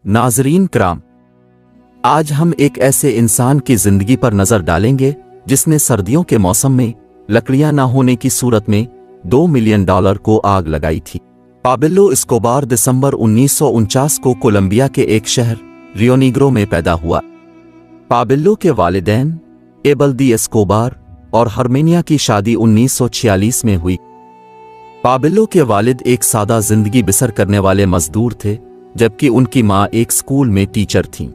नाज़रीन कराम, आज हम एक ऐसे इंसान की जिंदगी पर नजर डालेंगे जिसने सर्दियों के मौसम में लकड़ियां ना होने की सूरत में $2 मिलियन को आग लगाई थी। पाब्लो एस्कोबार दिसंबर 1949 को कोलंबिया के एक शहर रियो नेग्रो में पैदा हुआ। पाब्लो के वालिदैन एबल्दी एस्कोबार और हर्मेनिया की शादी 1946 में हुई। पाब्लो के वालिद एक सादा जिंदगी बसर करने वाले मजदूर थे, जबकि उनकी मां एक स्कूल में टीचर थीं।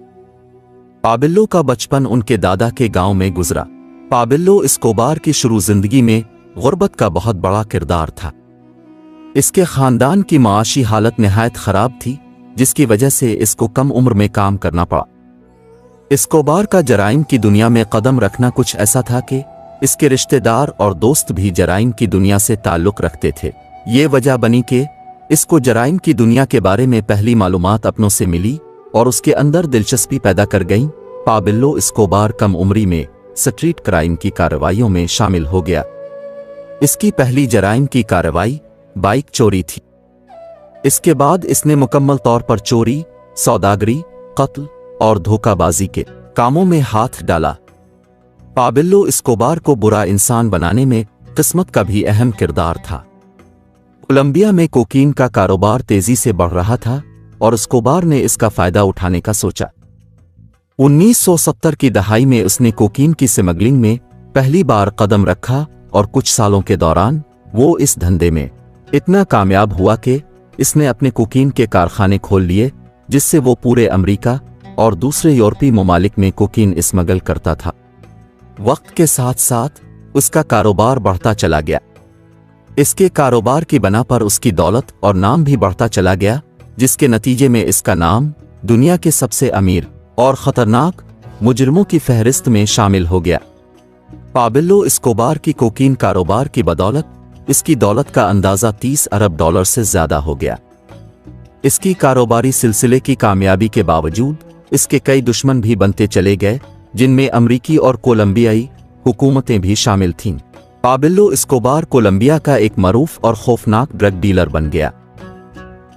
पाब्लो का बचपन उनके दादा के गांव में गुजरा। पाब्लो एस्कोबार की शुरू जिंदगी में गुर्बत का बहुत बड़ा किरदार था। इसके खानदान की माशी हालत निहायत खराब थी, जिसकी वजह से इसको कम उम्र में काम करना पड़ा। एस्कोबार का जराइम की दुनिया में कदम रखना कुछ ऐसा था कि इसके रिश्तेदार और दोस्त भी जराइम की दुनिया से ताल्लुक रखते थे। ये वजह बनी कि इसको जराइम की दुनिया के बारे में पहली मालूमात अपनों से मिली और उसके अंदर दिलचस्पी पैदा कर गईं। पाब्लो एस्कोबार कम उम्री में स्ट्रीट क्राइम की कार्रवाइयों में शामिल हो गया। इसकी पहली जराइम की कार्रवाई बाइक चोरी थी। इसके बाद इसने मुकम्मल तौर पर चोरी, सौदागरी, कत्ल और धोखाबाजी के कामों में हाथ डाला। पाब्लो एस्कोबार को बुरा इंसान बनाने में किस्मत का भी अहम किरदार था। कोलंबिया में कोकीन का कारोबार तेजी से बढ़ रहा था और एस्कोबार ने इसका फायदा उठाने का सोचा। 1970 की दहाई में उसने कोकीन की स्मगलिंग में पहली बार कदम रखा और कुछ सालों के दौरान वो इस धंधे में इतना कामयाब हुआ कि इसने अपने कोकीन के कारखाने खोल लिए, जिससे वो पूरे अमेरिका और दूसरे यूरोपीय ममालिक में कोकीन स्मगल करता था। वक्त के साथ साथ उसका कारोबार बढ़ता चला गया। इसके कारोबार की बना पर उसकी दौलत और नाम भी बढ़ता चला गया, जिसके नतीजे में इसका नाम दुनिया के सबसे अमीर और खतरनाक मुजरिमों की फहरिस्त में शामिल हो गया। पाब्लो एस्कोबार की कोकीन कारोबार की बदौलत इसकी दौलत का अंदाजा $30 अरब से ज्यादा हो गया। इसकी कारोबारी सिलसिले की कामयाबी के बावजूद इसके कई दुश्मन भी बनते चले गए, जिनमें अमरीकी और कोलंबियाई हुकूमतें भी शामिल थीं। पाब्लो एस्कोबार कोलंबिया का एक मरूफ और खौफनाक ड्रग डीलर बन गया।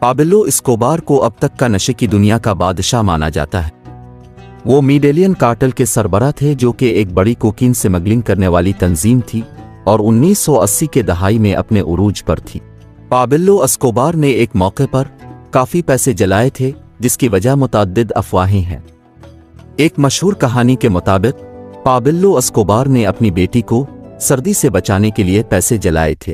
पाब्लो एस्कोबार को अब तक का नशे की दुनिया का बादशाह माना जाता है। वो मेडेलियन कार्टेल के सरबराह थे, जो कि एक बड़ी कोकीन स्मगलिंग करने वाली तंजीम थी और 1980 के दहाई में अपने उरूज पर थी। पाब्लो एस्कोबार ने एक मौके पर काफी पैसे जलाए थे, जिसकी वजह मुतअद्दिद अफवाहें हैं। एक मशहूर कहानी के मुताबिक पाब्लो एस्कोबार ने अपनी बेटी को सर्दी से बचाने के लिए पैसे जलाए थे।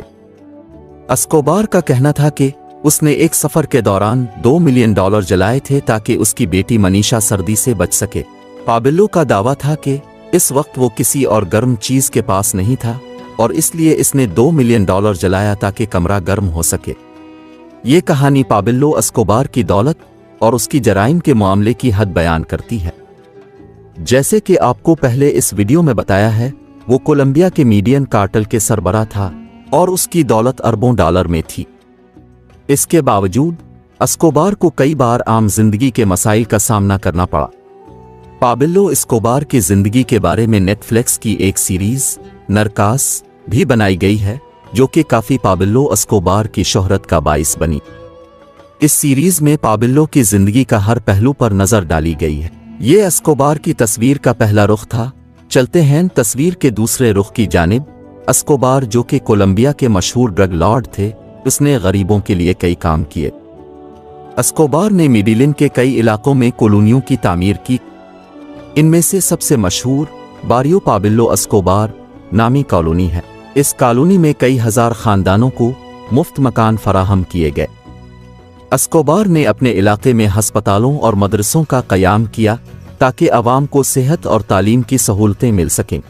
एस्कोबार का कहना था कि उसने एक सफर के दौरान $2 मिलियन जलाए थे ताकि उसकी बेटी मनीषा सर्दी से बच सके। पाब्लो का दावा था कि इस वक्त वो किसी और गर्म चीज के पास नहीं था और इसलिए इसने $2 मिलियन जलाया ताकि कमरा गर्म हो सके। ये कहानी पाब्लो एस्कोबार की दौलत और उसकी जराइम के मामले की हद बयान करती है। जैसे कि आपको पहले इस वीडियो में बताया है, वो कोलंबिया के मेडेलियन कार्टेल के सरबराह था और उसकी दौलत अरबों डॉलर में थी। इसके बावजूद एस्कोबार को कई बार आम जिंदगी के मसाइल का सामना करना पड़ा। पाब्लो एस्कोबार की जिंदगी के बारे में नेटफ्लिक्स की एक सीरीज नरकास भी बनाई गई है, जो कि काफी पाब्लो एस्कोबार की शोहरत का बाइस बनी। इस सीरीज में पाब्लो की जिंदगी का हर पहलू पर नजर डाली गई है। ये एस्कोबार की तस्वीर का पहला रुख था। चलते हैं तस्वीर के दूसरे रुख की जानिब। एस्कोबार, जो कि कोलंबिया के मशहूर ड्रग लॉर्ड थे, उसने गरीबों के लिए कई काम किए। एस्कोबार ने मेडेलियन के कई इलाकों में कॉलोनियों की तामीर की। इनमें से सबसे मशहूर बारियो पाब्लो एस्कोबार नामी कॉलोनी है। इस कॉलोनी में कई हजार खानदानों को मुफ्त मकान फराहम किए गए। एस्कोबार ने अपने इलाके में हस्पतालों और मदरसों का क़याम किया ताकि अवाम को सेहत और तालीम की सहूलतें मिल सकें।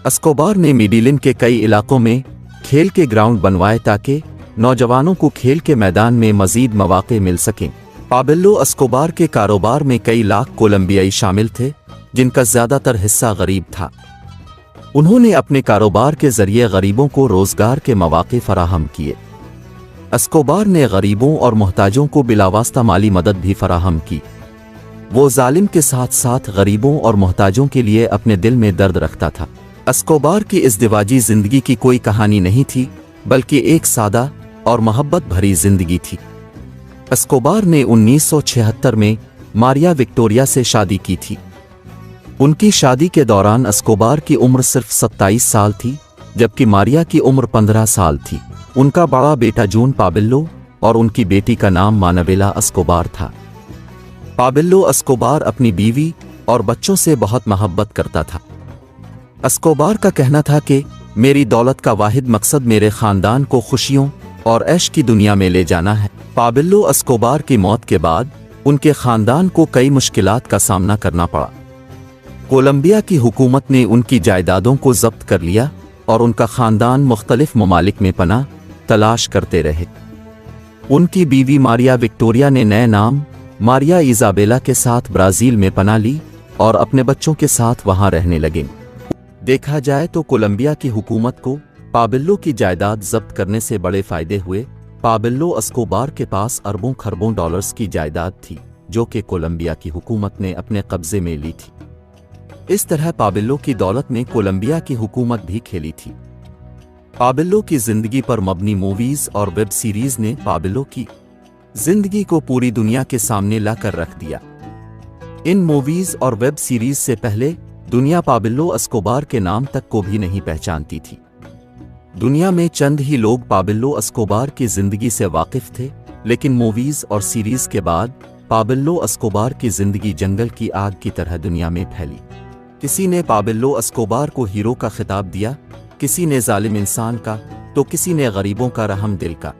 एस्कोबार ने मेडेलियन के कई इलाकों में खेल के ग्राउंड बनवाए ताकि नौजवानों को खेल के मैदान में मजीद मौके मिल सकें। पाब्लो एस्कोबार के कारोबार में कई लाख कोलंबियाई शामिल थे, जिनका ज्यादातर हिस्सा गरीब था। उन्होंने अपने कारोबार के जरिए गरीबों को रोजगार के मौके फराहम किए। एस्कोबार ने गरीबों और मोहताजों को बिलावास्ता माली मदद भी फराहम की। वो जालिम के साथ साथ गरीबों और मोहताजों के लिए अपने दिल में दर्द रखता था। एस्कोबार की इज़्दिवाजी जिंदगी की कोई कहानी नहीं थी, बल्कि एक सादा और मोहब्बत भरी जिंदगी थी। एस्कोबार ने 1976 में मारिया विक्टोरिया से शादी की थी। उनकी शादी के दौरान एस्कोबार की उम्र सिर्फ 27 साल थी, जबकि मारिया की उम्र 15 साल थी। उनका बड़ा बेटा जून पाबिल्लो और उनकी बेटी का नाम मानुएला एस्कोबार था। पाबिल्लो एस्कोबार अपनी बीवी और बच्चों से बहुत मोहब्बत करता था। एस्कोबार का कहना था कि मेरी दौलत का वाहिद मकसद मेरे खानदान को खुशियों और ऐश की दुनिया में ले जाना है। पाबिल्लो एस्कोबार की मौत के बाद उनके खानदान को कई मुश्किलात का सामना करना पड़ा। कोलंबिया की हुकूमत ने उनकी जायदादों को जब्त कर लिया और उनका खानदान मुख्तलिफ ममालिक में पनाह तलाश करते रहे। उनकी बीवी मारिया विक्टोरिया ने नए नाम मारिया इजाबेला के साथ ब्राज़ील में पनाह ली और अपने बच्चों के साथ वहां रहने लगे। देखा जाए तो कोलंबिया की हुकूमत को पाबिल्लो की जायदाद जब्त करने से बड़े फायदे हुए। पाबिल्लो एस्कोबार के पास अरबों खरबों डॉलर्स की जायदाद थी, जो कि कोलंबिया की हुकूमत ने अपने कब्जे में ली थी। इस तरह पाबिल्लो की दौलत ने कोलंबिया की हुकूमत भी खेली थी। पाबिल्लो की जिंदगी पर मबनी मूवीज और वेब सीरीज ने पाबिल्लो की जिंदगी को पूरी दुनिया के सामने लाकर रख दिया। इन मूवीज और वेब सीरीज से पहले दुनिया पाबिल्लो एस्कोबार के नाम तक को भी नहीं पहचानती थी। दुनिया में चंद ही लोग पाबिल्लो एस्कोबार की जिंदगी से वाकिफ थे, लेकिन मूवीज और सीरीज के बाद पाबिल्लो एस्कोबार की जिंदगी जंगल की आग की तरह दुनिया में फैली। किसी ने पाबिल्लो एस्कोबार को हीरो का खिताब दिया, किसी ने जालिम इंसान का, तो किसी ने गरीबों का रहम दिल का।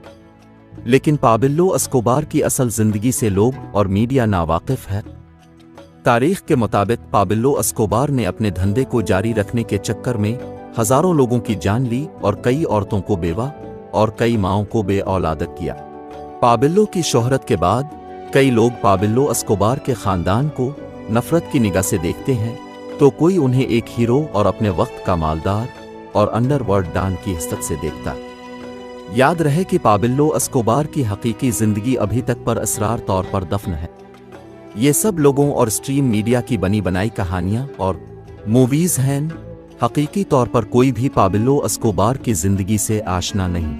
लेकिन पाबिल्लो एस्कोबार की असल जिंदगी से लोग और मीडिया नावाकिफ है। तारीख के मुताबिक पाबिल्लो एस्कोबार ने अपने धंधे को जारी रखने के चक्कर में हजारों लोगों की जान ली और कई औरतों को बेवा और कई माओं को बेऔलाद किया। पाबिल्लो की शोहरत के बाद कई लोग पाबिल्लो एस्कोबार के खानदान को नफरत की निगाह से देखते हैं, तो कोई उन्हें एक हीरो और अपने वक्त का मालदार और अंडरवर्ल्ड डॉन की हैसियत से देखता। याद रहे कि पाबिल्लो एस्कोबार की हकीकी जिंदगी अभी तक पर असरार तौर पर दफन है। ये सब लोगों और स्ट्रीम मीडिया की बनी बनाई कहानियां और मूवीज हैं। हकीकी तौर पर कोई भी पाबिल्लो एस्कोबार की जिंदगी से आशना नहीं।